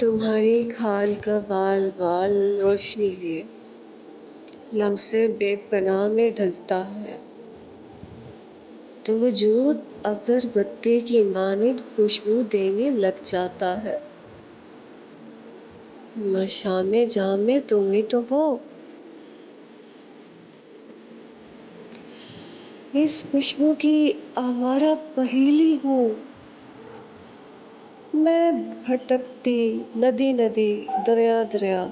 तुम्हारी खाल का बाल बाल रोशनी लिए लम्से बेपनाह में ढलता है। तो वजूद अगरबत्ती की मानिंद खुशबू देने लग जाता है। मशामे जामे तुम ही तो हो। इस खुशबू की आवारा पहेली हूँ मैं, भटकती नदी नदी दरिया दरिया।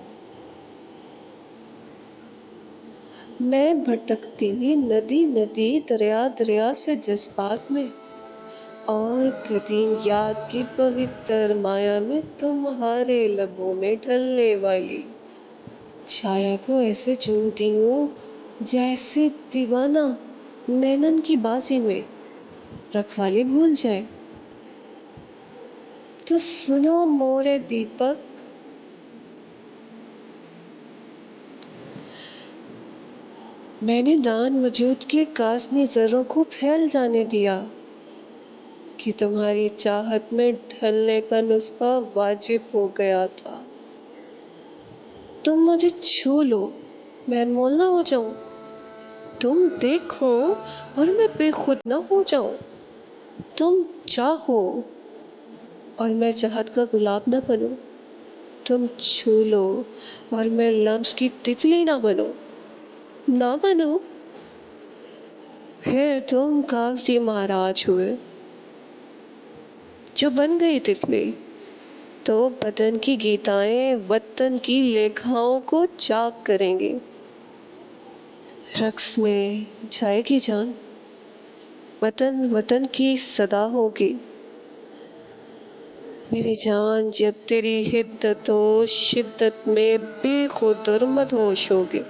मैं भटकती नदी नदी दरिया दरिया से जज्बात में, और कदीम याद की पवित्र माया में तुम्हारे लबों में ढलने वाली छाया को ऐसे चूमती हूँ जैसे दीवाना नैनन की बाजी में रखवाली भूल जाए। तो सुनो मोरे दीपक, मैंने दान वजूद के कासनी ज़र्रों को फैल जाने दिया कि तुम्हारी चाहत में ढलने का नुस्खा वाजिब हो गया था। तुम मुझे छू लो, मैं अनमोल ना हो जाऊं। तुम देखो और मैं बेखुद ना हो जाऊं। तुम चाहो और मैं चाहत का गुलाब ना बनूं। तुम छू लो और मैं लम्स की तितली ना बनूं। फिर तुम कागजी महाराज हुए जो बन गई तितली, तो बदन की गीताएं वतन की लेखाओं को चाक करेंगे। रक्स में जाएगी जान, वतन वतन की सदा होगी। मेरी जान जब तेरी हिद्दत शिद्दत में बेखुद और मदहोश होगी।